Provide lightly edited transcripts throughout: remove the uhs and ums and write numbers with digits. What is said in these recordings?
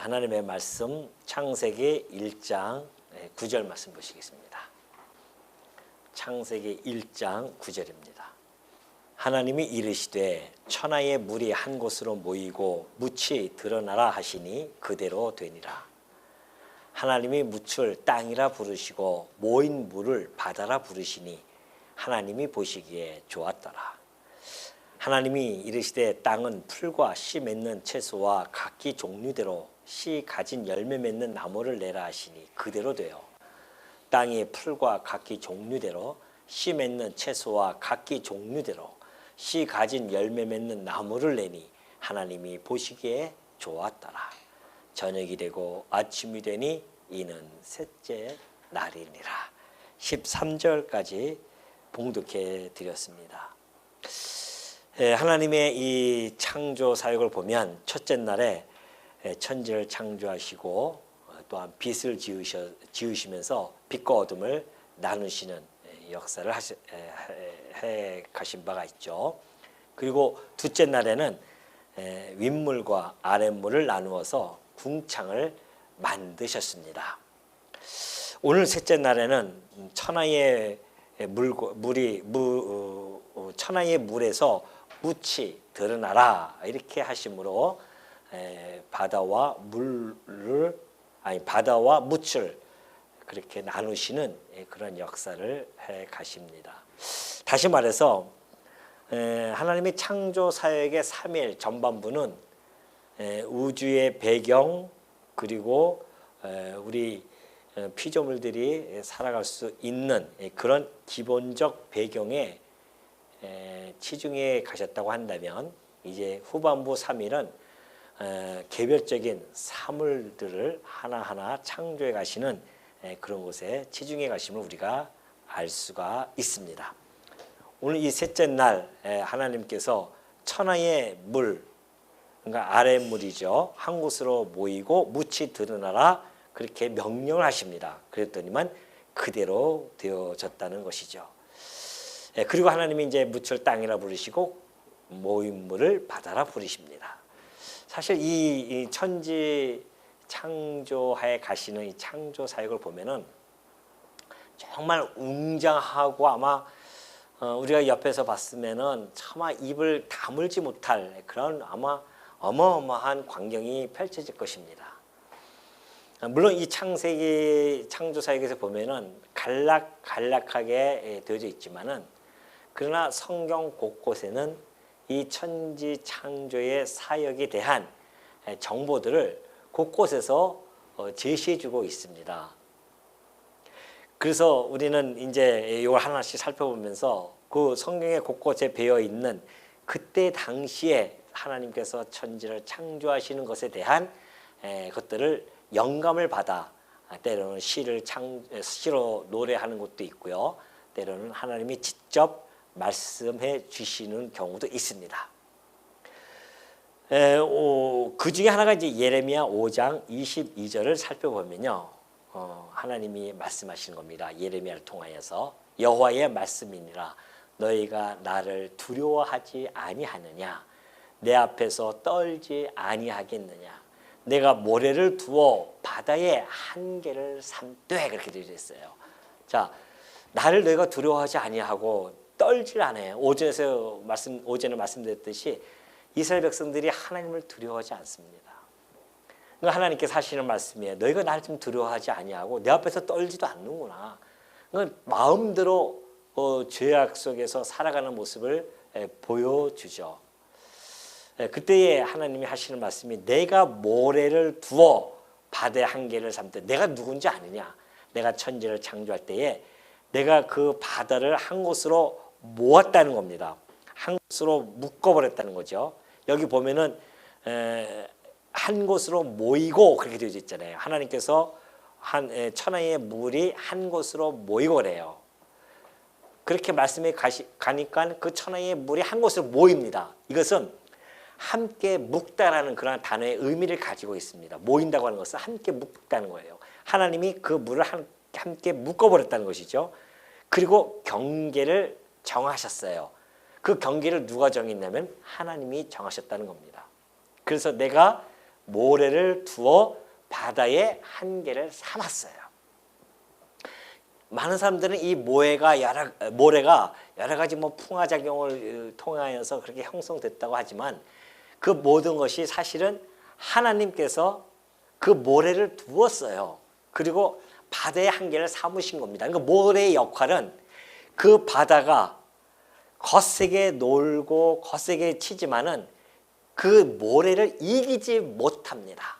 하나님의 말씀 창세기 1장 9절 말씀 보시겠습니다. 창세기 1장 9절입니다. 하나님이 이르시되 천하의 물이 한 곳으로 모이고 묻이 드러나라 하시니 그대로 되니라. 하나님이 묻을 땅이라 부르시고 모인 물을 바다라 부르시니 하나님이 보시기에 좋았더라. 하나님이 이르시되 땅은 풀과 씨 맺는 채소와 각기 종류대로 씨 가진 열매 맺는 나무를 내라 하시니 그대로 되어 땅이 풀과 각기 종류대로 씨 맺는 채소와 각기 종류대로 씨 가진 열매 맺는 나무를 내니 하나님이 보시기에 좋았더라. 저녁이 되고 아침이 되니 이는 셋째 날이니라. 13절까지 봉독해 드렸습니다. 하나님의 이 창조 사역을 보면 첫째 날에 천지를 창조하시고 또한 빛을 지으시면서 빛과 어둠을 나누시는 역사를 해 가신 바가 있죠. 그리고 둘째 날에는 윗물과 아랫물을 나누어서 궁창을 만드셨습니다. 오늘 셋째 날에는 천하의 물에서 묻이 드러나라 이렇게 하심으로 바다와 묻을 그렇게 나누시는 그런 역사를 해 가십니다. 다시 말해서 하나님의 창조 사역의 3일 전반부는 우주의 배경 그리고 우리 피조물들이 살아갈 수 있는 그런 기본적 배경에 치중해 가셨다고 한다면 이제 후반부 3일은 개별적인 사물들을 하나하나 창조해 가시는 그런 곳에 치중해 가심을 우리가 알 수가 있습니다. 오늘 이 셋째 날 하나님께서 천하의 물, 그러니까 아랫물이죠. 한 곳으로 모이고 묻이 드러나라 그렇게 명령을 하십니다. 그랬더니만 그대로 되어졌다는 것이죠. 그리고 하나님이 이제 묻을 땅이라 부르시고 모인 물을 바다라 부르십니다. 사실 이 천지 창조하에 가시는 이 창조 사역을 보면은 정말 웅장하고 아마 우리가 옆에서 봤으면은 차마 입을 다물지 못할 그런 아마 어마어마한 광경이 펼쳐질 것입니다. 물론 이 창세기 창조 사역에서 보면은 간략하게 되어져 있지만은 그러나 성경 곳곳에는 이 천지 창조의 사역에 대한 정보들을 곳곳에서 제시해주고 있습니다. 그래서 우리는 이제 이걸 하나씩 살펴보면서 그 성경의 곳곳에 배어 있는 그때 당시에 하나님께서 천지를 창조하시는 것에 대한 것들을 영감을 받아 때로는 시로 노래하는 것도 있고요. 때로는 하나님이 직접 말씀해 주시는 경우도 있습니다. 그 중에 하나가 이제 예레미야 5장 22절을 살펴보면요. 하나님이 말씀하시는 겁니다. 예레미야를 통하여서 여호와의 말씀이니라 너희가 나를 두려워하지 아니하느냐 내 앞에서 떨지 아니하겠느냐 내가 모래를 두어 바다의 한계를 삼되 그렇게 되어 있어요. 자, 나를 너희가 두려워하지 아니하고 떨질 않아요. 오전에 말씀드렸듯이 이스라엘 백성들이 하나님을 두려워하지 않습니다. 그러니까 하나님께서 하시는 말씀이에요. 너희가 나를 좀 두려워하지 아니하고 내 앞에서 떨지도 않는구나. 그러니까 마음대로 죄악 속에서 살아가는 모습을 보여주죠. 그때에 하나님이 하시는 말씀이 내가 모래를 두어 바다의 한계를 삼되 내가 누군지 아느냐. 내가 천지를 창조할 때에 내가 그 바다를 한 곳으로 모았다는 겁니다. 한 곳으로 묶어버렸다는 거죠. 여기 보면은 한 곳으로 모이고 그렇게 되어 있잖아요. 하나님께서 천하의 물이 한 곳으로 모이고 그래요. 그렇게 말씀에 가니까 그 천하의 물이 한 곳으로 모입니다. 이것은 함께 묵다라는 그런 단어의 의미를 가지고 있습니다. 모인다고 하는 것은 함께 묵다는 거예요. 하나님이 그 물을 함께 묶어버렸다는 것이죠. 그리고 경계를 정하셨어요. 그 경계를 누가 정했냐면 하나님이 정하셨다는 겁니다. 그래서 내가 모래를 두어 바다의 한계를 삼았어요. 많은 사람들은 이 모래가 여러 가지 뭐 풍화작용을 통하여서 그렇게 형성됐다고 하지만 그 모든 것이 사실은 하나님께서 그 모래를 두었어요. 그리고 바다의 한계를 삼으신 겁니다. 그러니까 모래의 역할은 그 바다가 거세게 놀고 거세게 치지만은 그 모래를 이기지 못합니다.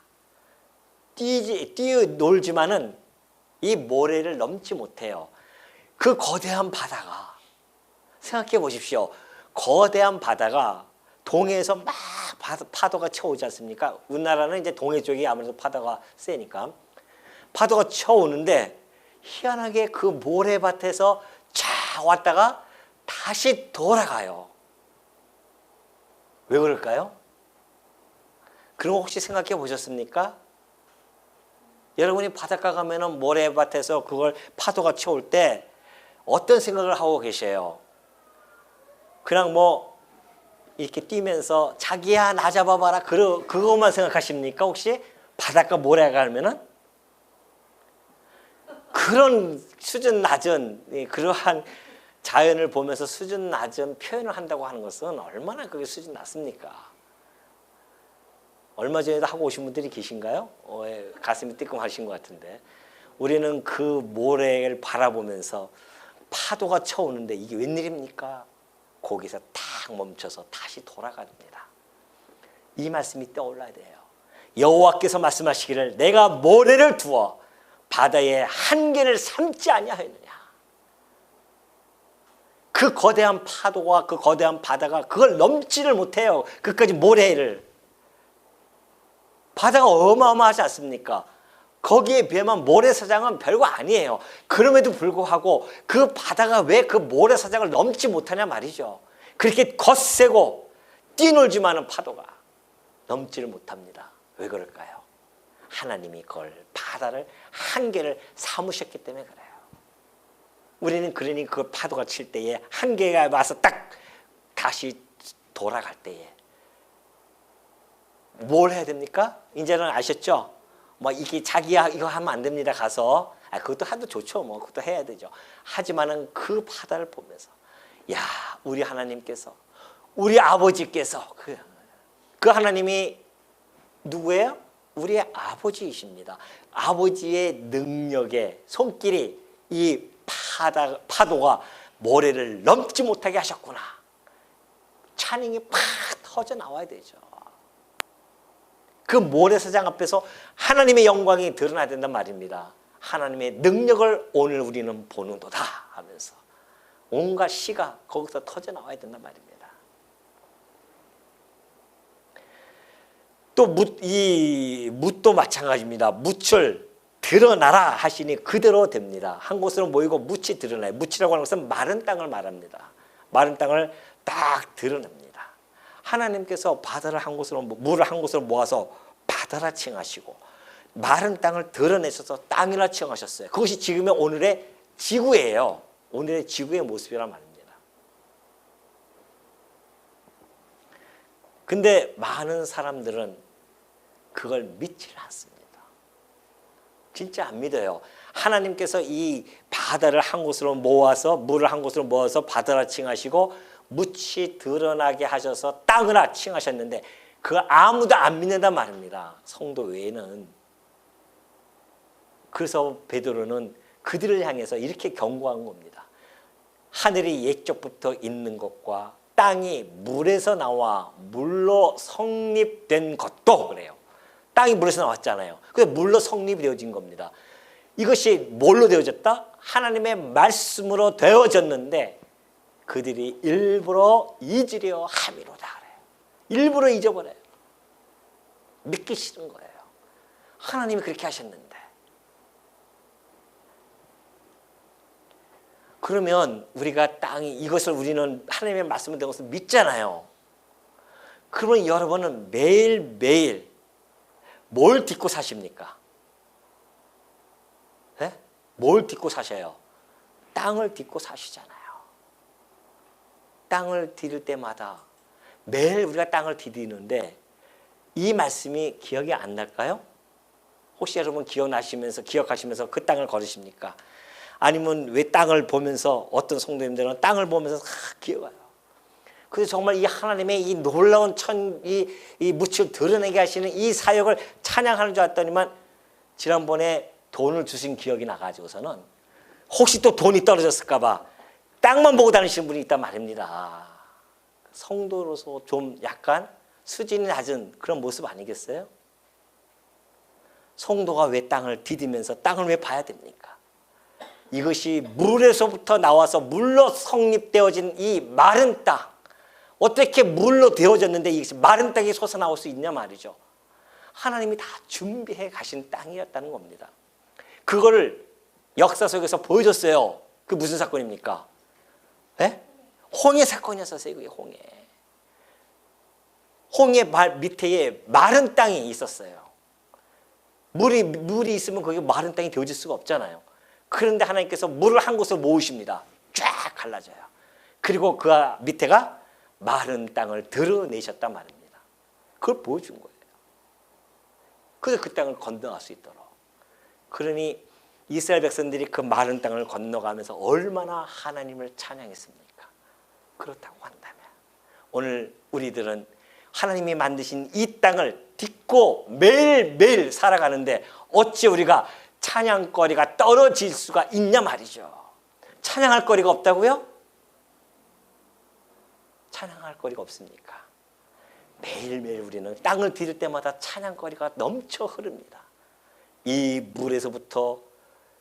놀지만은 이 모래를 넘지 못해요. 그 거대한 바다가 생각해 보십시오. 거대한 바다가 동해에서 막 파도가 쳐오지 않습니까? 우리나라는 이제 동해 쪽이 아무래도 파도가 세니까 파도가 쳐오는데 희한하게 그 모래밭에서 쫙 왔다가 다시 돌아가요. 왜 그럴까요? 그런 거 혹시 생각해 보셨습니까? 여러분이 바닷가 가면은 모래밭에서 그걸 파도가 쳐올 때 어떤 생각을 하고 계세요? 그냥 뭐 이렇게 뛰면서 자기야 나 잡아봐라 그것만 생각하십니까? 혹시 바닷가 모래가 가면은 그런 수준 낮은 그러한 자연을 보면서 수준 낮은 표현을 한다고 하는 것은 얼마나 그게 수준 낮습니까? 얼마 전에도 하고 오신 분들이 계신가요? 가슴이 뜨끔하신 것 같은데 우리는 그 모래를 바라보면서 파도가 쳐오는데 이게 웬일입니까? 거기서 탁 멈춰서 다시 돌아갑니다. 이 말씀이 떠올라야 돼요. 여호와께서 말씀하시기를 내가 모래를 두어 바다의 한계를 삼지 아니하였느냐. 그 거대한 파도와 그 거대한 바다가 그걸 넘지를 못해요. 그까지 모래를. 바다가 어마어마하지 않습니까? 거기에 비하면 모래사장은 별거 아니에요. 그럼에도 불구하고 그 바다가 왜 그 모래사장을 넘지 못하냐 말이죠. 그렇게 거세고 뛰놀지만은 파도가 넘지를 못합니다. 왜 그럴까요? 하나님이 그걸 바다를 한계를 삼으셨기 때문에 그래요. 우리는 그러니 그 파도가 칠 때에 한계가 와서 딱 다시 돌아갈 때에 뭘 해야 됩니까? 이제는 아셨죠? 뭐 이게 자기야 이거 하면 안 됩니다. 가서 그것도 하도 좋죠. 뭐 그것도 해야 되죠. 하지만은 그 바다를 보면서 야 우리 하나님께서 우리 아버지께서 그 하나님이 누구예요? 우리의 아버지이십니다. 아버지의 능력의 손길이 이 파도가 모래를 넘지 못하게 하셨구나. 찬양이 팍 터져 나와야 되죠. 그 모래사장 앞에서 하나님의 영광이 드러나야 된단 말입니다. 하나님의 능력을 오늘 우리는 보는도다 하면서 온갖 시가 거기서 터져 나와야 된단 말입니다. 또 이 묻도 마찬가지입니다. 묻을 드러나라 하시니 그대로 됩니다. 한 곳으로 모이고 묻이 드러나요. 묻이라고 하는 것은 마른 땅을 말합니다. 마른 땅을 딱 드러냅니다. 하나님께서 바다를 한 곳으로 물을 한 곳으로 모아서 바다라 칭하시고 마른 땅을 드러내셔서 땅이라 칭하셨어요. 그것이 지금의 오늘의 지구예요. 오늘의 지구의 모습이란 말입니다. 근데 많은 사람들은 그걸 믿지를 않습니다. 진짜 안 믿어요. 하나님께서 이 바다를 한 곳으로 모아서 물을 한 곳으로 모아서 바다라 칭하시고 묻이 드러나게 하셔서 땅으라 칭하셨는데 그거 아무도 안 믿는단 말입니다. 성도 외에는. 그래서 베드로는 그들을 향해서 이렇게 경고한 겁니다. 하늘이 옛적부터 있는 것과 땅이 물에서 나와 물로 성립된 것도 그래요. 땅이 물에서 나왔잖아요. 그래서 물로 성립이 되어진 겁니다. 이것이 뭘로 되어졌다? 하나님의 말씀으로 되어졌는데 그들이 일부러 잊으려 함이로다 그래요. 일부러 잊어버려요. 믿기 싫은 거예요. 하나님이 그렇게 하셨는데. 그러면 우리가 이것을 우리는 하나님의 말씀을 된 것을 믿잖아요. 그러면 여러분은 매일매일 뭘 딛고 사십니까? 네? 뭘 딛고 사셔요? 땅을 딛고 사시잖아요. 땅을 디딜 때마다 매일 우리가 땅을 디디는데 이 말씀이 기억이 안 날까요? 혹시 여러분 기억하시면서 그 땅을 걸으십니까? 아니면 왜 땅을 보면서 어떤 성도님들은 땅을 보면서 기어가요. 그래서 정말 이 하나님의 이 놀라운 이 묻을 드러내게 하시는 이 사역을 찬양하는 줄 알았더니만 지난번에 돈을 주신 기억이 나가지고서는 혹시 또 돈이 떨어졌을까 봐 땅만 보고 다니시는 분이 있단 말입니다. 성도로서 좀 약간 수준이 낮은 그런 모습 아니겠어요? 성도가 왜 땅을 디디면서 땅을 왜 봐야 됩니까? 이것이 물에서부터 나와서 물로 성립되어진 이 마른 땅, 어떻게 물로 되어졌는데 이것이 마른 땅이 솟아나올 수 있냐 말이죠. 하나님이 다 준비해 가신 땅이었다는 겁니다. 그거를 역사 속에서 보여줬어요. 그 무슨 사건입니까? 네? 홍해 사건이었어요. 그게 홍해 발 밑에 마른 땅이 있었어요. 물이 있으면 거기 마른 땅이 되어질 수가 없잖아요. 그런데 하나님께서 물을 한 곳으로 모으십니다. 쫙 갈라져요. 그리고 그 밑에가 마른 땅을 드러내셨단 말입니다. 그걸 보여준 거예요. 그래서 그 땅을 건너갈 수 있도록. 그러니 이스라엘 백성들이 그 마른 땅을 건너가면서 얼마나 하나님을 찬양했습니까? 그렇다고 한다면 오늘 우리들은 하나님이 만드신 이 땅을 딛고 매일매일 살아가는데 어찌 우리가 찬양거리가 떨어질 수가 있냐 말이죠. 찬양할 거리가 없다고요? 찬양할 거리가 없습니까? 매일매일 우리는 땅을 디딜 때마다 찬양거리가 넘쳐 흐릅니다. 이 물에서부터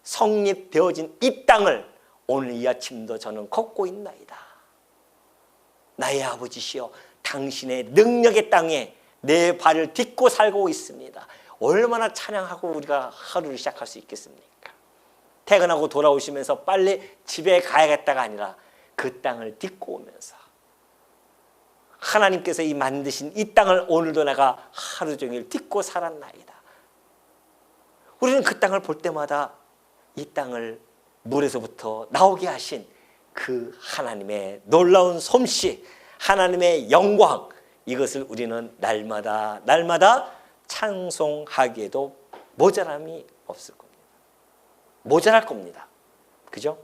성립되어진 이 땅을 오늘 이 아침도 저는 걷고 있나이다. 나의 아버지시여, 당신의 능력의 땅에 내 발을 딛고 살고 있습니다. 얼마나 찬양하고 우리가 하루를 시작할 수 있겠습니까? 퇴근하고 돌아오시면서 빨리 집에 가야겠다가 아니라 그 땅을 딛고 오면서 하나님께서 이 만드신 이 땅을 오늘도 내가 하루 종일 딛고 살았나이다. 우리는 그 땅을 볼 때마다 이 땅을 물에서부터 나오게 하신 그 하나님의 놀라운 솜씨, 하나님의 영광, 이것을 우리는 날마다 찬송하기에도 모자람이 없을 겁니다. 모자랄 겁니다. 그죠?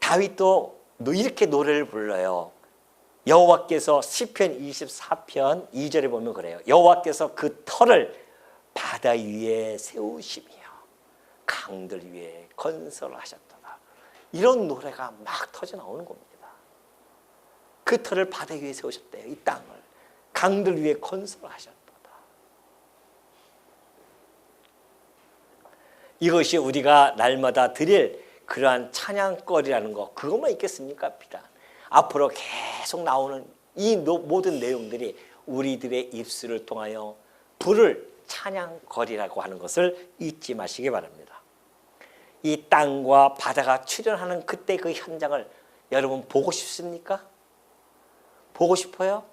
다윗도 이렇게 노래를 불러요. 여호와께서 시편 24편 2절에 보면 그래요. 여호와께서 그 터를 바다 위에 세우시며 강들 위에 건설하셨도다. 이런 노래가 막 터져 나오는 겁니다. 그 터를 바다 위에 세우셨대요. 이 땅을 강들 위에 건설하셨도다. 이것이 우리가 날마다 드릴 그러한 찬양거리라는 거, 그것만 있겠습니까? 비단 앞으로 계속 나오는 이 모든 내용들이 우리들의 입술을 통하여 부를 찬양거리라고 하는 것을 잊지 마시기 바랍니다. 이 땅과 바다가 출현하는 그때 그 현장을 여러분 보고 싶습니까? 보고 싶어요?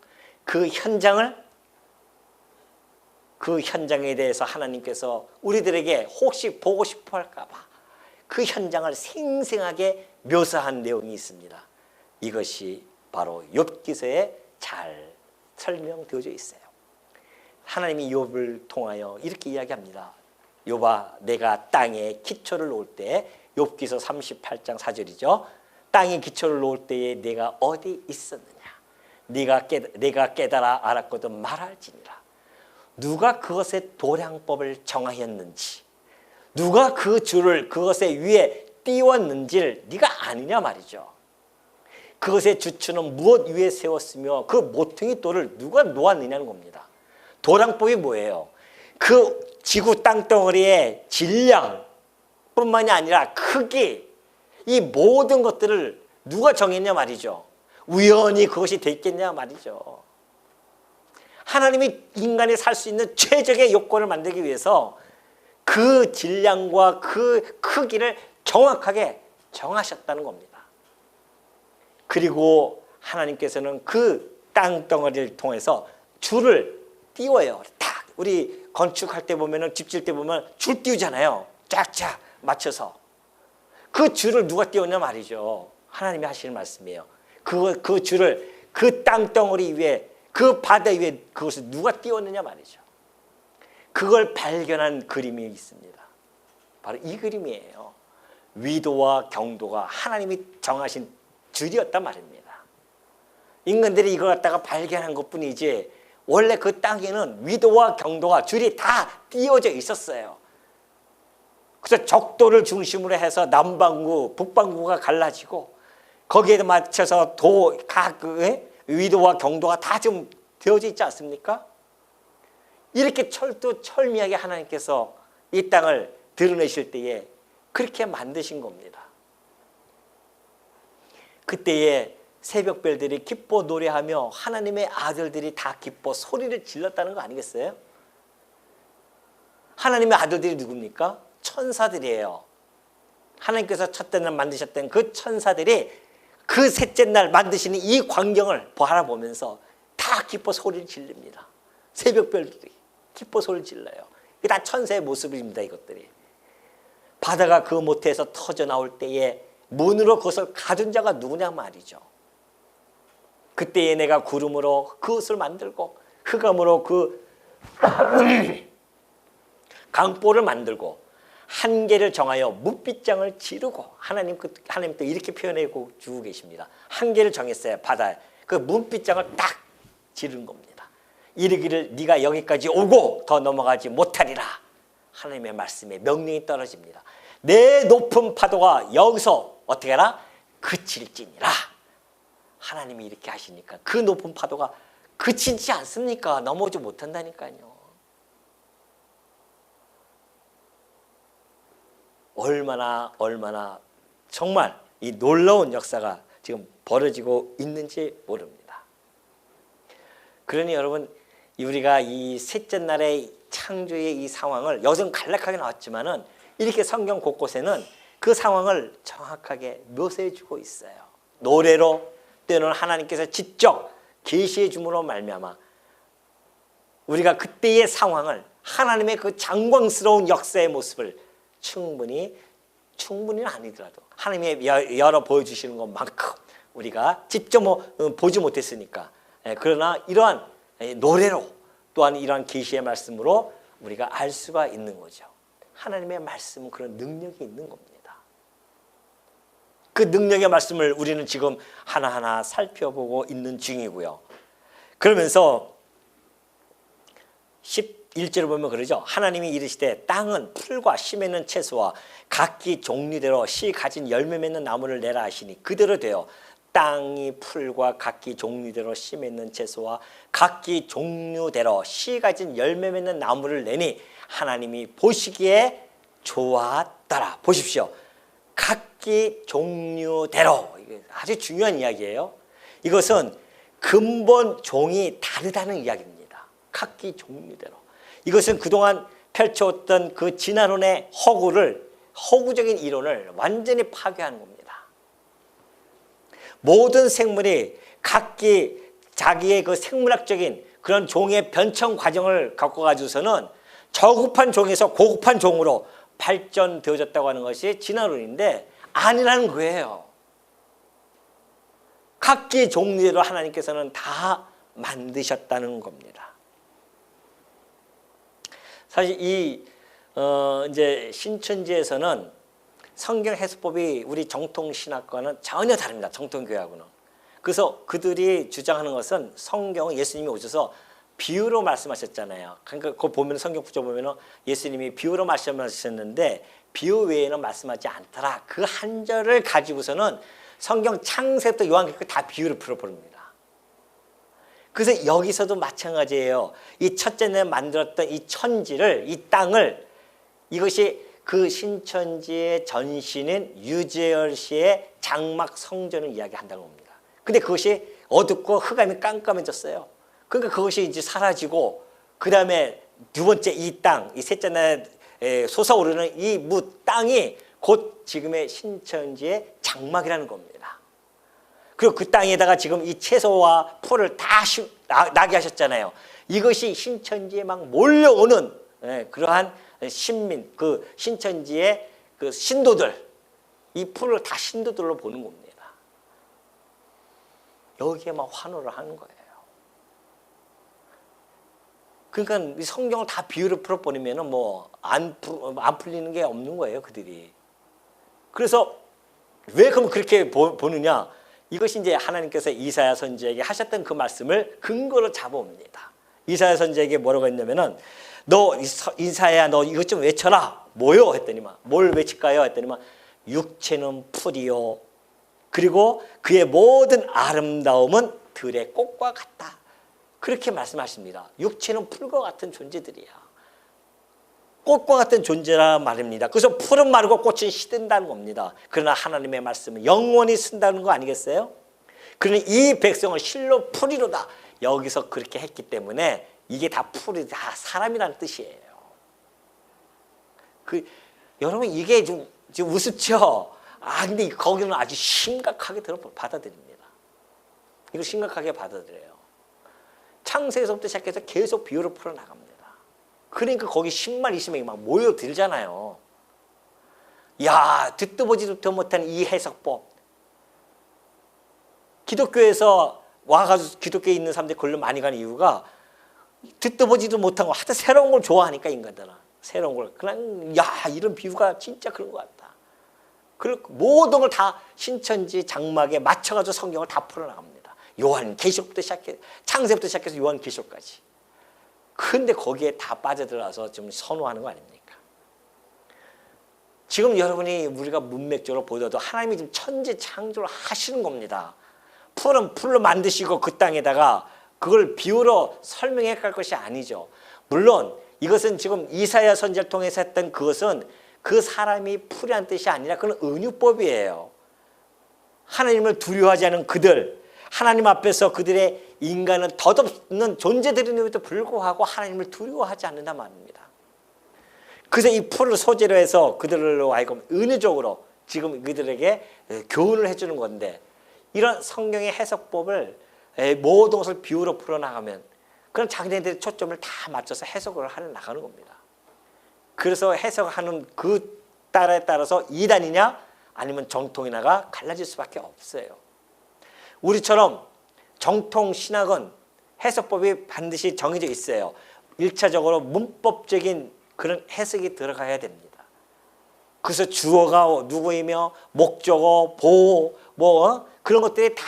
그 현장에 대해서 하나님께서 우리들에게 혹시 보고 싶어 할까 봐 그 현장을 생생하게 묘사한 내용이 있습니다. 이것이 바로 욥기서에 잘 설명되어져 있어요. 하나님이 욥을 통하여 이렇게 이야기합니다. 욥아, 내가 땅에 기초를 놓을 때, 욥기서 38장 4절이죠. 땅에 기초를 놓을 때에 내가 어디 있었느냐? 내가 깨달아 알았거든 말할지니라. 누가 그것의 도량법을 정하였는지, 누가 그 줄을 그것의 위에 띄웠는지를 네가 아느냐 말이죠. 그것의 주추는 무엇 위에 세웠으며 그 모퉁이 돌을 누가 놓았느냐는 겁니다. 도량법이 뭐예요? 그 지구 땅덩어리의 질량뿐만이 아니라 크기, 이 모든 것들을 누가 정했냐 말이죠. 우연히 그것이 됐겠냐 말이죠. 하나님이 인간이 살 수 있는 최적의 요건을 만들기 위해서 그 질량과 그 크기를 정확하게 정하셨다는 겁니다. 그리고 하나님께서는 그 땅덩어리를 통해서 줄을 띄워요. 딱 우리 건축할 때 보면은, 집 질 때 보면 줄 띄우잖아요. 쫙쫙 맞춰서. 그 줄을 누가 띄웠냐 말이죠. 하나님이 하시는 말씀이에요. 그 줄을 그 땅덩어리 위에 그 바다 위에 그것을 누가 띄웠느냐 말이죠. 그걸 발견한 그림이 있습니다. 바로 이 그림이에요. 위도와 경도가 하나님이 정하신 줄이었단 말입니다. 인간들이 이걸 갖다가 발견한 것뿐이지 원래 그 땅에는 위도와 경도가 줄이 다 띄어져 있었어요. 그래서 적도를 중심으로 해서 남반구, 북반구가 갈라지고 거기에 맞춰서 각 위도와 경도가 다 좀 되어져 있지 않습니까? 이렇게 철두철미하게 하나님께서 이 땅을 드러내실 때에 그렇게 만드신 겁니다. 그때에 새벽별들이 기뻐 노래하며 하나님의 아들들이 다 기뻐 소리를 질렀다는 거 아니겠어요? 하나님의 아들들이 누굽니까? 천사들이에요. 하나님께서 첫째 날 만드셨던 그 천사들이 그 셋째 날 만드시는 이 광경을 바라보면서 다 기뻐 소리를 지릅니다. 새벽별들이 기뻐 소리를 질러요. 이게 다 천사의 모습입니다. 이것들이. 바다가 그 모태에서 터져 나올 때에 문으로 그것을 가둔 자가 누구냐 말이죠. 그때에 내가 구름으로 그것을 만들고 흑암으로 그 강보를 만들고 한계를 정하여 뭇빗장을 지르고 하나님 또 이렇게 표현해 주고 계십니다. 한계를 정했어요. 바다에 그 뭇빗장을 딱 지른 겁니다. 이르기를 네가 여기까지 오고 더 넘어가지 못하리라. 하나님의 말씀에 명령이 떨어집니다. 내 높은 파도가 여기서 어떻게 하라? 그칠지니라. 하나님이 이렇게 하시니까 그 높은 파도가 그치지 않습니까? 넘어오지 못한다니까요. 얼마나 정말 이 놀라운 역사가 지금 벌어지고 있는지 모릅니다. 그러니 여러분 우리가 이 셋째 날의 창조의 이 상황을 여기서는 간략하게 나왔지만은 이렇게 성경 곳곳에는 그 상황을 정확하게 묘사해 주고 있어요. 노래로 때는 하나님께서 직접 계시해 줌으로 말미암아 우리가 그때의 상황을 하나님의 그 장광스러운 역사의 모습을 충분히는 아니더라도 하나님이 열어 보여주시는 것만큼 우리가 직접 보지 못했으니까 그러나 이러한 노래로 또한 이러한 계시의 말씀으로 우리가 알 수가 있는 거죠. 하나님의 말씀은 그런 능력이 있는 겁니다. 그 능력의 말씀을 우리는 지금 하나하나 살펴보고 있는 중이고요. 그러면서 11절을 보면 그러죠. 하나님이 이르시되 땅은 풀과 씨 맺는 채소와 각기 종류대로 씨 가진 열매 맺는 나무를 내라 하시니 그대로 되어 땅이 풀과 각기 종류대로 씨 맺는 채소와 각기 종류대로 씨 가진 열매 맺는 나무를 내니 하나님이 보시기에 좋았더라. 보십시오. 각기 종류대로. 이게 아주 중요한 이야기예요. 이것은 근본 종이 다르다는 이야기입니다. 각기 종류대로. 이것은 그동안 펼쳐왔던 그 진화론의 허구적인 이론을 완전히 파괴하는 겁니다. 모든 생물이 각기 자기의 그 생물학적인 그런 종의 변천 과정을 갖고 가지고서는 저급한 종에서 고급한 종으로 발전되어졌다고 하는 것이 진화론인데 아니라는 거예요. 각기 종류대로 하나님께서는 다 만드셨다는 겁니다. 사실 이제 신천지에서는 성경 해석법이 우리 정통 신학과는 전혀 다릅니다. 정통 교회하고는. 그래서 그들이 주장하는 것은 성경은 예수님이 오셔서 비유로 말씀하셨잖아요. 그러니까 그거 보면 성경 구절 보면은 예수님이 비유로 말씀하셨는데 비유 외에는 말씀하지 않더라. 그 한 절을 가지고서는 성경 창세부터 요한계시까지 다 비유를 풀어버립니다. 그래서 여기서도 마찬가지예요. 이 첫째 날 만들었던 이 천지를, 이 땅을, 이것이 그 신천지의 전신인 유재열 씨의 장막 성전을 이야기한다는 겁니다. 근데 그것이 어둡고 흑암이 깜깜해졌어요. 그러니까 그것이 이제 사라지고 그 다음에 두 번째 이 땅, 이 셋째 날에 솟아오르는 이 땅이 곧 지금의 신천지의 장막이라는 겁니다. 그리고 그 땅에다가 지금 이 채소와 풀을 다 나게 하셨잖아요. 이것이 신천지에 막 몰려오는 그러한 신민, 그 신천지의 그 신도들, 이 풀을 다 신도들로 보는 겁니다. 여기에 막 환호를 하는 거예요. 그러니까 이 성경을 다 비유로 풀어버리면은 뭐 안 풀리는 게 없는 거예요, 그들이. 그래서 왜 그럼 그렇게 보느냐? 이것이 이제 하나님께서 이사야 선지자에게 하셨던 그 말씀을 근거로 잡아옵니다. 이사야 선지자에게 뭐라고 했냐면은 너 이사야 너 이것 좀 외쳐라. 뭐요? 했더니만 뭘 외칠까요? 했더니만 육체는 풀이요. 그리고 그의 모든 아름다움은 들의 꽃과 같다. 그렇게 말씀하십니다. 육체는 풀과 같은 존재들이야. 꽃과 같은 존재라 말입니다. 그래서 풀은 마르고 꽃은 시든다는 겁니다. 그러나 하나님의 말씀은 영원히 쓴다는 거 아니겠어요? 그러니 이 백성은 실로 풀이로다. 여기서 그렇게 했기 때문에 이게 다 풀이 다 사람이라는 뜻이에요. 여러분 이게 좀 우습죠? 근데 거기는 아주 심각하게 받아들입니다. 이거 심각하게 받아들여요. 창세에서부터 시작해서 계속 비유를 풀어나갑니다. 그러니까 거기 10만 20명이 막 모여들잖아요. 야, 듣도 보지도 못한 이 해석법. 기독교에서 와가지고 기독교에 있는 사람들이 걸로 많이 가는 이유가 듣도 보지도 못한 거 하여튼 새로운 걸 좋아하니까 인간들은. 새로운 걸. 그냥 야, 이런 비유가 진짜 그런 것 같다. 그리고 모든 걸 다 신천지 장막에 맞춰가지고 성경을 다 풀어나갑니다. 요한계시록부터 시작해 창세부터 시작해서 요한계시록까지. 근데 거기에 다 빠져들어서 좀 선호하는 거 아닙니까? 지금 여러분이 우리가 문맥적으로 보더라도 하나님이 지금 천지 창조를 하시는 겁니다. 풀은 풀로 만드시고 그 땅에다가 그걸 비유로 설명해 갈 것이 아니죠. 물론 이것은 지금 이사야 선지자를 통해서 했던 그것은 그 사람이 풀이란 뜻이 아니라 그건 은유법이에요. 하나님을 두려워하지 않은 그들, 하나님 앞에서 그들의 인간은 덧없는 존재들임에도 불구하고 하나님을 두려워하지 않는다 말입니다. 그래서 이 풀을 소재로 해서 그들로 하여금 은유적으로 지금 그들에게 교훈을 해주는 건데, 이런 성경의 해석법을 모든 것을 비유로 풀어나가면 그런 자기네들의 초점을 다 맞춰서 해석을 하려 나가는 겁니다. 그래서 해석하는 그 따라에 따라서 이단이냐 아니면 정통이냐가 갈라질 수밖에 없어요. 우리처럼 정통 신학은 해석법이 반드시 정해져 있어요. 1차적으로 문법적인 그런 해석이 들어가야 됩니다. 그래서 주어가 누구이며 목적어, 보호, 그런 것들이 다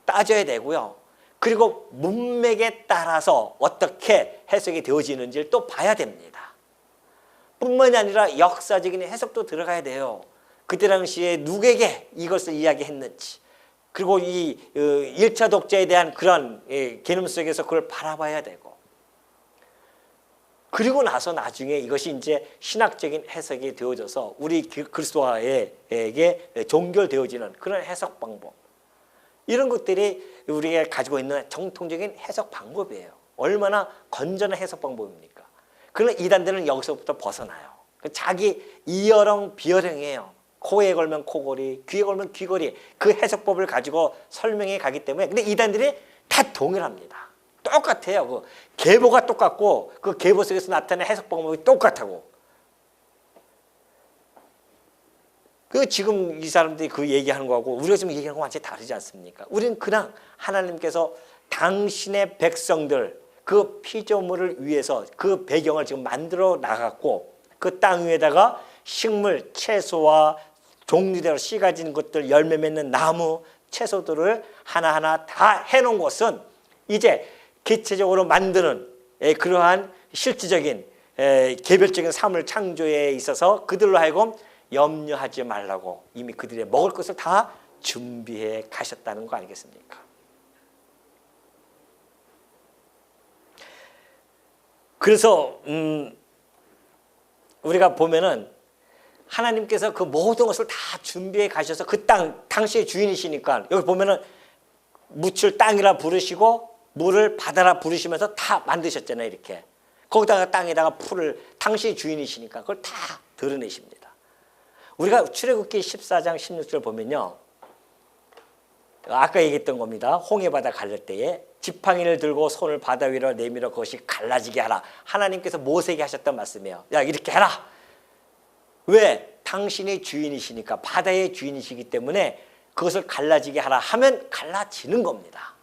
따져야 되고요. 그리고 문맥에 따라서 어떻게 해석이 되어지는지를 또 봐야 됩니다. 뿐만이 아니라 역사적인 해석도 들어가야 돼요. 그때 당시에 누구에게 이것을 이야기했는지, 그리고 이 1차 독자에 대한 그런 개념 속에서 그걸 바라봐야 되고, 그리고 나서 나중에 이것이 이제 신학적인 해석이 되어져서 우리 그리스도와에게 종결되어지는 그런 해석 방법, 이런 것들이 우리가 가지고 있는 정통적인 해석 방법이에요. 얼마나 건전한 해석 방법입니까? 그러나 이단들은 여기서부터 벗어나요. 자기 이어령 비어령이에요. 코에 걸면 코걸이, 귀에 걸면 귀걸이, 그 해석법을 가지고 설명해 가기 때문에. 근데 이단들이 다 동일합니다. 똑같아요. 그 계보가 똑같고 그 계보 속에서 나타나는 해석 방법이 똑같다고. 그 지금 이 사람들이 그 얘기하는 거하고 우리가 지금 얘기하는 거 완전히 다르지 않습니까? 우리는 그냥 하나님께서 당신의 백성들, 그 피조물을 위해서 그 배경을 지금 만들어 나갔고, 그 땅 위에다가 식물, 채소와 종류대로 씨 가진 것들, 열매 맺는 나무, 채소들을 하나하나 다 해놓은 것은 이제 기체적으로 만드는 그러한 실질적인 개별적인 삶을 창조에 있어서 그들로 하여금 염려하지 말라고 이미 그들의 먹을 것을 다 준비해 가셨다는 거 아니겠습니까? 그래서 우리가 보면은 하나님께서 그 모든 것을 다 준비해 가셔서 그 당시의 주인이시니까, 여기 보면은 묻을 땅이라 부르시고 물을 바다라 부르시면서 다 만드셨잖아요. 이렇게 거기다가 땅에다가 풀을, 당시의 주인이시니까 그걸 다 드러내십니다. 우리가 출애굽기 14장 16절 보면요, 아까 얘기했던 겁니다. 홍해바다 갈릴 때에 지팡이를 들고 손을 바다 위로 내밀어 그것이 갈라지게 하라. 하나님께서 모세에게 하셨던 말씀이에요. 야, 이렇게 해라. 왜? 당신의 주인이시니까, 바다의 주인이시기 때문에 그것을 갈라지게 하라 하면 갈라지는 겁니다.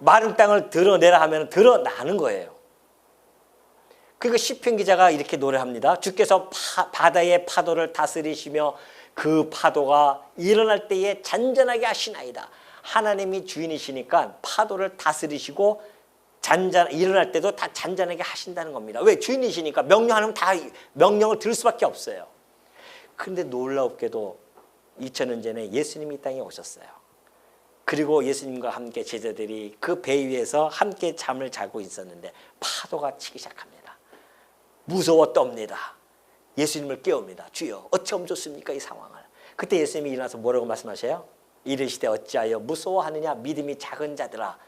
마른 땅을 드러내라 하면 드러나는 거예요. 그리고 시편 기자가 이렇게 노래합니다. 주께서 바다의 파도를 다스리시며 그 파도가 일어날 때에 잔잔하게 하시나이다. 하나님이 주인이시니까 파도를 다스리시고 일어날 때도 다 잔잔하게 하신다는 겁니다. 왜? 주인이시니까 명령하면 다 명령을 들을 수밖에 없어요. 그런데 놀랍게도 2000년 전에 예수님이 이 땅에 오셨어요. 그리고 예수님과 함께 제자들이 그 배 위에서 함께 잠을 자고 있었는데 파도가 치기 시작합니다. 무서워 떱니다. 예수님을 깨웁니다. 주여 어찌하면 좋습니까 이 상황을. 그때 예수님이 일어나서 뭐라고 말씀하세요? 이르시되 어찌하여 무서워하느냐 믿음이 작은 자들아.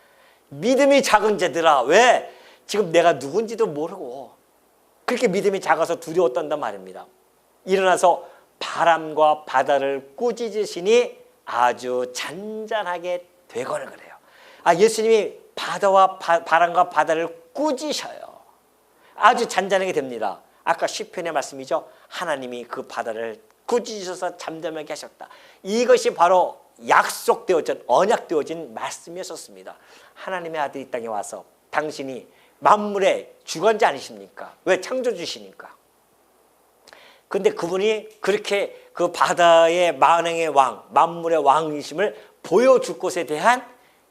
믿음이 작은 자들아. 왜? 지금 내가 누군지도 모르고 그렇게 믿음이 작아서 두려워 떤단 말입니다. 일어나서 바람과 바다를 꾸짖으시니 아주 잔잔하게 되거늘 그래요. 예수님이 바람과 바다를 꾸짖으셔요. 아주 잔잔하게 됩니다. 아까 시편의 말씀이죠. 하나님이 그 바다를 꾸짖으셔서 잠잠하게 하셨다. 이것이 바로 약속되어진 언약되어진 말씀이었습니다. 하나님의 아들이 이 땅에 와서 당신이 만물의 주관자 아니십니까? 왜? 창조주시니까. 근데 그분이 그렇게 그 바다의 만왕의 왕, 만물의 왕이심을 보여줄 것에 대한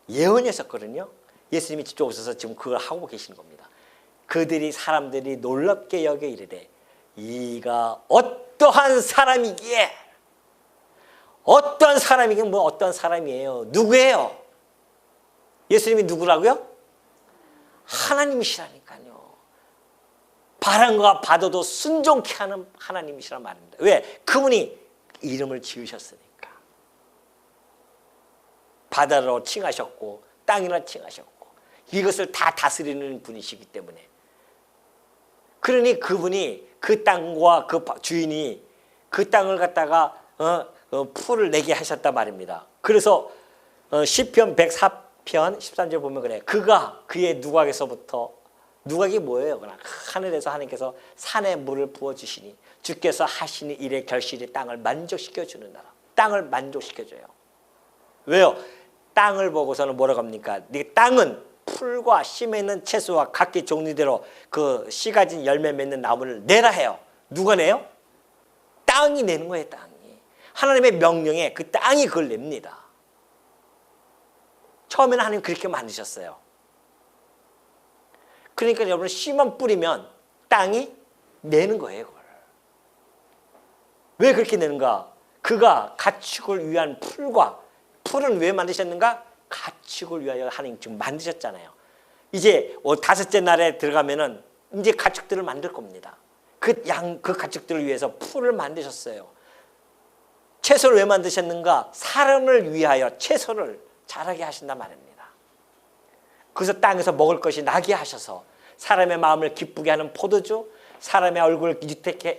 예언이었었거든요. 예수님이 직접 오셔서 지금 그걸 하고 계시는 겁니다. 사람들이 놀랍게 여겨 이르되 이가 어떠한 사람이기에 어떤 사람이긴 뭐 어떤 사람이에요. 누구예요? 예수님이 누구라고요? 하나님이시라니까요. 바람과 바다도 순종케 하는 하나님이시란 말입니다. 왜? 그분이 이름을 지으셨으니까. 바다로 칭하셨고 땅이라 칭하셨고 이것을 다 다스리는 분이시기 때문에 그러니 그분이 그 땅과 그 주인이 그 땅을 갖다가 풀을 내게 하셨단 말입니다. 그래서 시편 104편 13절 보면 그래. 그가 그의 누각에서부터 누각이 뭐예요? 그냥 하늘에서 하나님께서 산에 물을 부어주시니 주께서 하시는 일의 결실이 땅을 만족시켜주는 나라. 땅을 만족시켜줘요. 왜요? 땅을 보고서는 뭐라고 합니까? 땅은 풀과 씨 맺는 채소와 각기 종류대로 그 씨 가진 열매 맺는 나무를 내라 해요. 누가 내요? 땅이 내는 거예요. 땅이. 하나님의 명령에 그 땅이 그걸 냅니다. 처음에는 하나님 그렇게 만드셨어요. 그러니까 여러분 씨만 뿌리면 땅이 내는 거예요. 그걸. 왜 그렇게 내는가? 그가 가축을 위한 풀은 왜 만드셨는가? 가축을 위하여 하나님 지금 만드셨잖아요. 이제 다섯째 날에 들어가면은 이제 가축들을 만들 겁니다. 그 가축들을 위해서 풀을 만드셨어요. 채소를 왜 만드셨는가? 사람을 위하여 채소를 자라게 하신단 말입니다. 그래서 땅에서 먹을 것이 나게 하셔서 사람의 마음을 기쁘게 하는 포도주, 사람의 얼굴을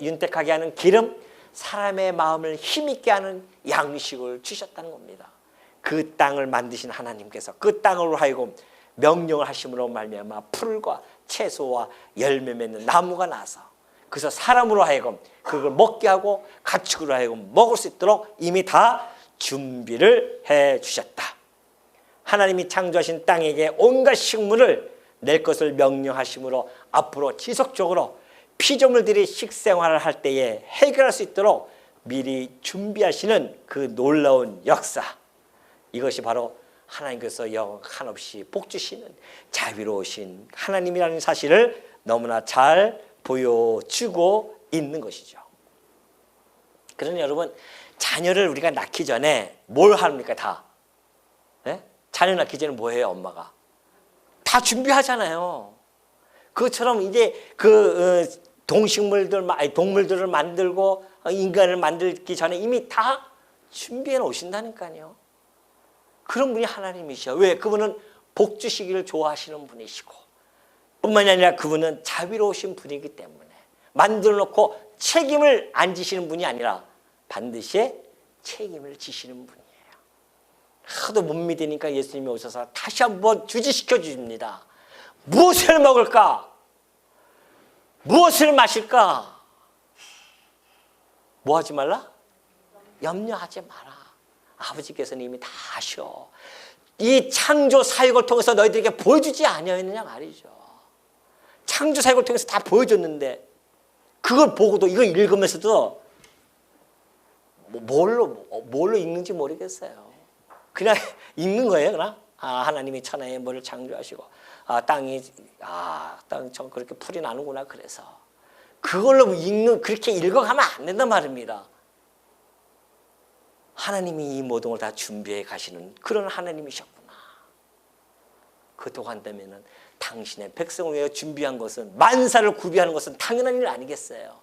윤택하게 하는 기름, 사람의 마음을 힘있게 하는 양식을 주셨다는 겁니다. 그 땅을 만드신 하나님께서 그 땅으로 하여금 명령을 하심으로 말미암아 풀과 채소와 열매 맺는 나무가 나서 그래서 사람으로 하여금 그걸 먹게 하고 가축으로 하여금 먹을 수 있도록 이미 다 준비를 해 주셨다. 하나님이 창조하신 땅에게 온갖 식물을 낼 것을 명령하심으로 앞으로 지속적으로 피조물들이 식생활을 할 때에 해결할 수 있도록 미리 준비하시는 그 놀라운 역사, 이것이 바로 하나님께서 한없이 복주시는 자비로우신 하나님이라는 사실을 너무나 잘 보여주고 있는 것이죠. 그러니 여러분, 자녀를 우리가 낳기 전에 뭘 합니까? 다. 네? 자녀 낳기 전에 뭐 해요? 엄마가 다 준비하잖아요. 그것처럼 이제 동물들을 만들고 인간을 만들기 전에 이미 다 준비해 놓으신다니까요. 그런 분이 하나님이셔. 왜? 그분은 복 주시기를 좋아하시는 분이시고 뿐만이 아니라 그분은 자비로우신 분이기 때문에 만들어 놓고 책임을 안 지시는 분이 아니라 반드시 책임을 지시는 분이에요. 하도 못 믿으니까 예수님이 오셔서 다시 한번 주지시켜 주십니다. 무엇을 먹을까? 무엇을 마실까? 뭐 하지 말라? 염려하지 마라. 아버지께서는 이미 다 아셔. 이 창조 사역을 통해서 너희들에게 보여주지 아니하였느냐 말이죠. 창조 사역을 통해서 다 보여줬는데 그걸 보고도 이걸 읽으면서도 뭘로 읽는지 모르겠어요. 그냥 읽는 거예요. 그냥 하나님이 천하의 뭐를 창조하시고 땅이 참 그렇게 풀이 나는구나. 그래서 그걸로 그렇게 읽어가면 안 된단 말입니다. 하나님이 이 모든 걸 다 준비해 가시는 그런 하나님이셨구나. 그렇다고 한다면은 당신의 백성을 위해 준비한 것은 만사를 구비하는 것은 당연한 일 아니겠어요?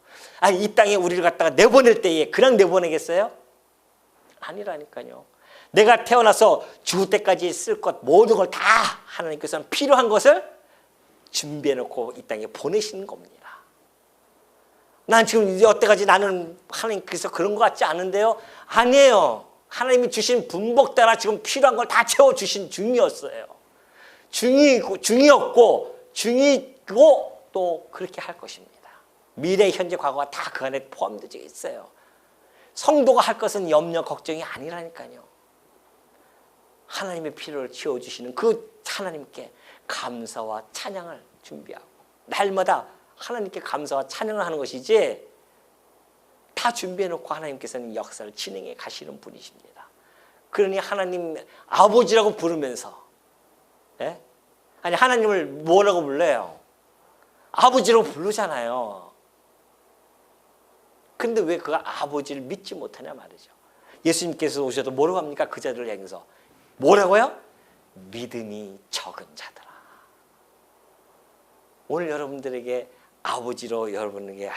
이 땅에 우리를 갖다가 내보낼 때에 그냥 내보내겠어요? 아니라니까요. 내가 태어나서 죽을 때까지 쓸 것 모든 걸 다 하나님께서는 필요한 것을 준비해 놓고 이 땅에 보내시는 겁니다. 난 지금 여태까지 나는 하나님께서 그런 것 같지 않은데요. 아니에요. 하나님이 주신 분복 따라 지금 필요한 걸 다 채워주신 중이었어요. 중이었고 중이고 또 그렇게 할 것입니다. 미래, 현재, 과거가 다 그 안에 포함되어 있어요. 성도가 할 것은 염려, 걱정이 아니라니까요. 하나님의 필요를 채워주시는 그 하나님께 감사와 찬양을 준비하고 날마다 하나님께 감사와 찬양을 하는 것이지 다 준비해놓고 하나님께서는 역사를 진행해 가시는 분이십니다. 그러니 하나님 아버지라고 부르면서 아니 하나님을 뭐라고 불러요? 아버지라고 부르잖아요. 근데 왜 그 아버지를 믿지 못하냐 말이죠. 예수님께서 오셔도 뭐라고 합니까? 그 자들을 향해서 뭐라고요? 믿음이 적은 자들아. 오늘 여러분들에게 아버지로 여러분에게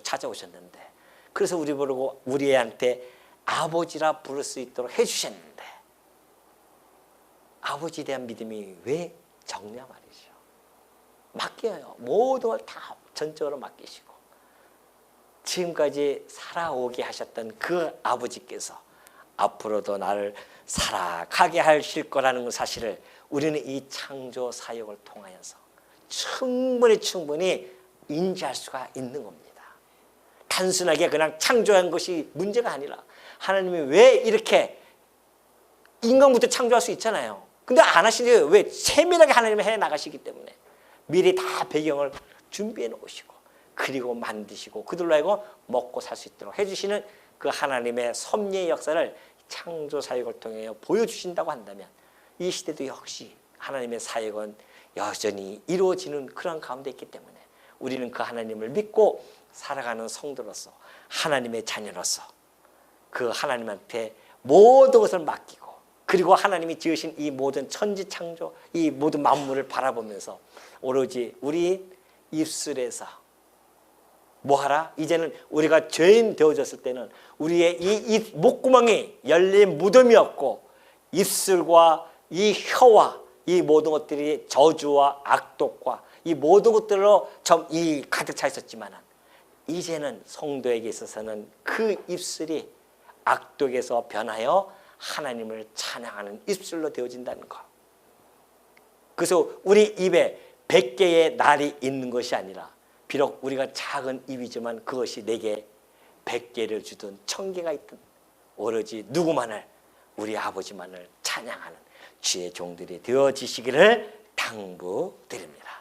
찾아오셨는데 그래서 우리 보고 우리 애한테 아버지라 부를 수 있도록 해주셨는데 아버지에 대한 믿음이 왜 적냐 말이죠. 맡겨요. 모든 걸 다 전적으로 맡기시고 지금까지 살아오게 하셨던 그 아버지께서 앞으로도 나를 살아가게 하실 거라는 사실을 우리는 이 창조 사역을 통하여서 충분히 인지할 수가 있는 겁니다. 단순하게 그냥 창조한 것이 문제가 아니라 하나님이 왜 이렇게 인간부터 창조할 수 있잖아요. 근데 안 하시는 게 왜? 세밀하게 하나님이 해 나가시기 때문에 미리 다 배경을 준비해 놓으시고 그리고 만드시고 그들로 하여금 먹고 살 수 있도록 해주시는 그 하나님의 섭리의 역사를 창조 사역을 통해 보여주신다고 한다면 이 시대도 역시 하나님의 사역은 여전히 이루어지는 그런 가운데 있기 때문에 우리는 그 하나님을 믿고 살아가는 성도로서 하나님의 자녀로서 그 하나님한테 모든 것을 맡기고 그리고 하나님이 지으신 이 모든 천지 창조 이 모든 만물을 바라보면서 오로지 우리 입술에서 뭐하라? 이제는 우리가 죄인 되어졌을 때는 우리의 이 목구멍이 열린 무덤이었고 입술과 이 혀와 이 모든 것들이 저주와 악독과 이 모든 것들로 이 가득 차 있었지만 이제는 성도에게 있어서는 그 입술이 악독에서 변하여 하나님을 찬양하는 입술로 되어진다는 것. 그래서 우리 입에 100개의 날이 있는 것이 아니라 비록 우리가 작은 입이지만 그것이 내게 100개를 주든 1000개가 있든 오로지 누구만을 우리 아버지만을 찬양하는 주의 종들이 되어지시기를 당부드립니다.